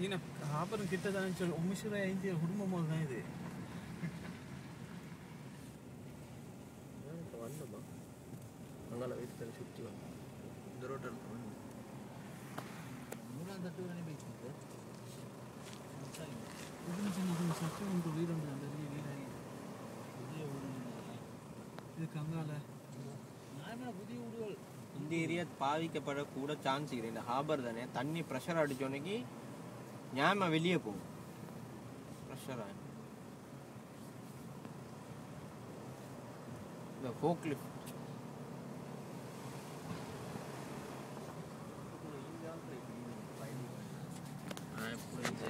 ඊන හාපරන් කිත්ත දාන චොල් උමිෂුරේ ඉන්දිය හුරුම මොල් නේද වන්නම අංගල වෙත්තන සුට්ටිව දොරටල් මුණන් දටුවනේ බෙච්චිද ඉතින් ඉතින් සත්‍ය උන්ට වීරන් දැන් வீராய் புதிய ஊடு இது கங்கால நாயமன புதிய ஊடுகள் இந்த ஏரியா பாவிக்கப்பட கூட சான்ஸ் இருக்கு இந்த ஹார்பர் தானே தண்ணி பிரஷர் அடிச்சோனக்கு ஞாபகம் வெளியே போகும் பிரஷரா இந்த ஃபோக்லிஃப்ட்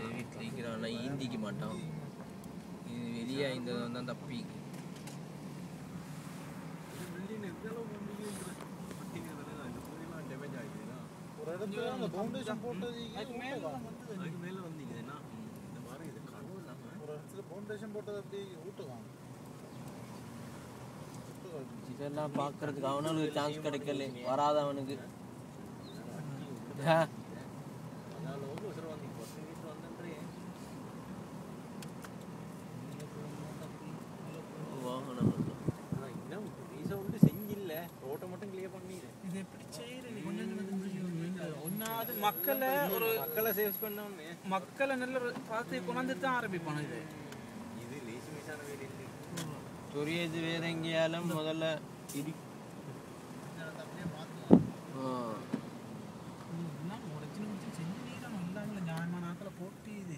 வீட்டில் இருக்கிறான் ஈந்திக்க மாட்டான் இது வெளியே இந்த தான் தப்பி இதெல்லாம் பார்க்கறதுக்கு அவனுக்கு சான்ஸ் கிடைக்கல வராதவனுக்கு மக்களை ஒரு மக்களை சேவ் பண்ணோம்னு மக்களை நல்ல பார்த்து கொண்டு தான் ஆரம்பிப்பானு இது இது லேசி மீசான வேலை இல்லை துரியது வேற எங்கேயாலும் முதல்ல இடி போட்டி இது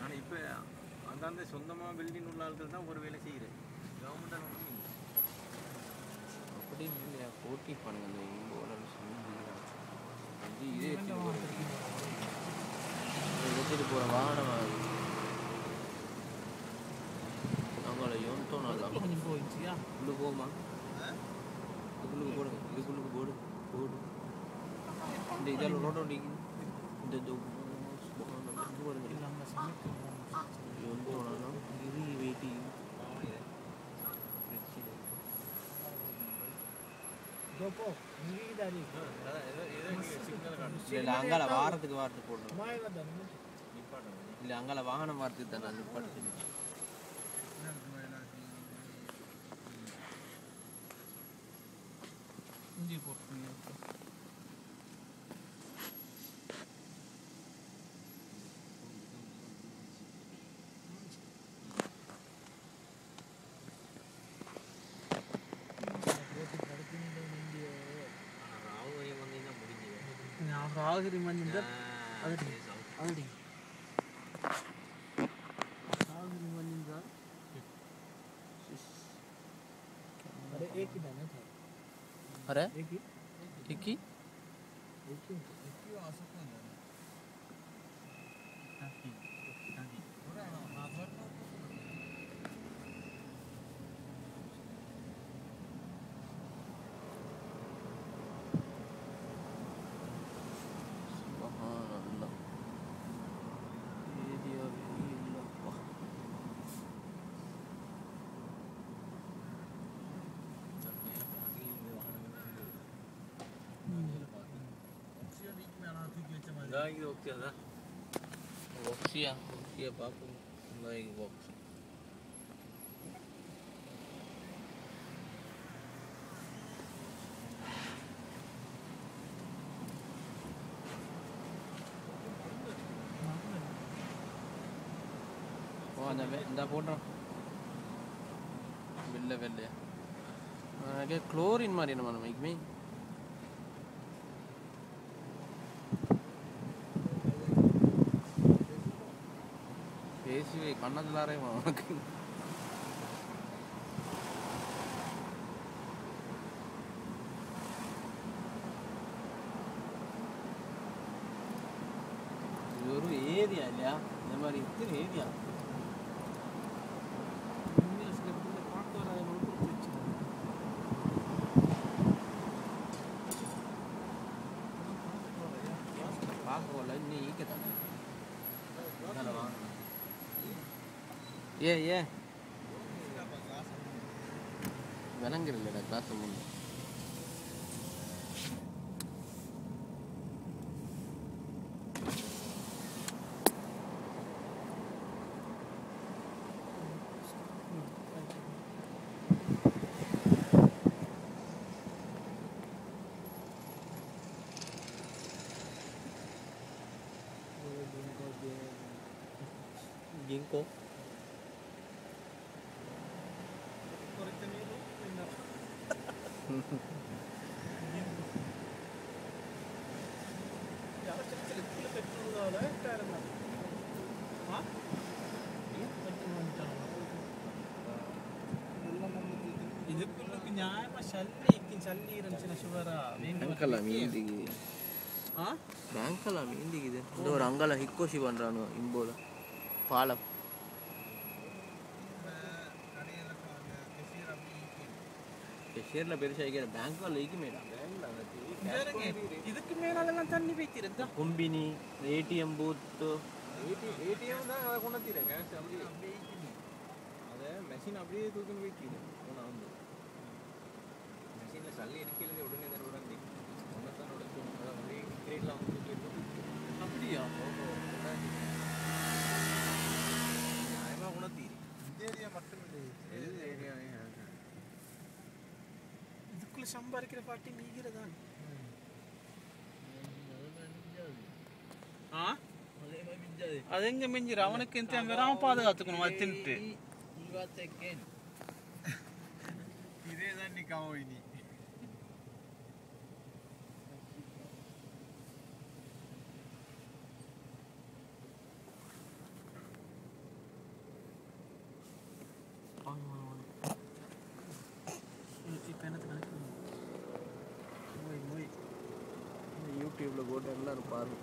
ஆனால் இப்போ அந்தந்த சொந்தமாக பில்டிங் உள்ள ஆட்கள் தான் ஒரு வேலை செய்கிறேன் கவர்மெண்டால் ஒன்றும் இல்லை அப்படி இல்லையா போட்டி பண்ணுங்க இதே எடுத்துட்டு போற வாகனம் அவங்கள யோன்ட்டோம் கொஞ்சம் போயிடுச்சியா உள்ள போமா இதுக்குள்ளுக்கு போடுங்க இதுக்குள்ளுக்கு போடு போடு இந்த இதில் ரோட்டோ அடிக்குது இந்த யோன்ட்டோனா இரு வெயிட்டி இல்லை அங்கால வாரத்துக்கு போடணும் இல்லை அங்கால வாகனம் வாரத்துக்கு தானே நிப்பாட்டு இஞ்சி போட்டு ராகிரி மஞ்சள் அதடி அதடி ராகிரி மஞ்சள் अरे एक ही दाना था अरे एक ही आ सकता है ताकि थोड़ा our Boxia, boxia papo, naik box. Oh, anda போடுறோம். வெள்ளை. அங்கே குளோரின் மாதிரி என்ன பண்ணணும் மைக்மே. பேசி கண்ணதுலாரே உனக்கு இது ஒரு ஏரியா இல்லையா இந்த மாதிரி இருக்கிற ஏரியா பார்க்கல இன்னும் ஈக்கத்தானே ஏ விளங்குறீங்களா கிளாஸ் முன்னு Hiko. Bangkala meendigi. Bangkala meendigi de. Do rangala hikkoshi panranu imbola. Pala. Keshirla perisha igera Bangkala iki meda. ಇದಕ್ಕೆ ಮೇಲೆಲ್ಲ ತಣ್ಣಿ ಬೇಯ್ತಿರದ್ದ Kumbini, ATM booth. ATM தான் அதை கொண்டு வந்துடுறேன் கேஷ் அப்படியே அதை மெஷின் அப்படியே தூக்கின்னு வைக்கிது ஒன்றா வந்து மெஷினில் சல்லி எடுக்கிறது உடனே தானே உடனே ஒன்றை தான் உடச்சு அதை அப்படியே கிரேட்டில் வந்து தூக்கிட்டு அப்படியா நியாயமாக உணர்த்தீரு இந்த ஏரியா மட்டும் இல்லை எது ஏரியா இதுக்குள்ளே சம்பாதிக்கிற பாட்டி மீகிறதான் ಅದೆಂಗೆ ಮಿಂಜಿರ ಅವನಕ್ಕಿಂತ ರಾಮ ಪಾದಗಾತುಕು ಅದು ತಿಂಟು ಇದೇ ದಾన్ని ಕಾವೋಯಿನಿ யூடியூப்ல போட்டு எல்லாரும் பாருங்க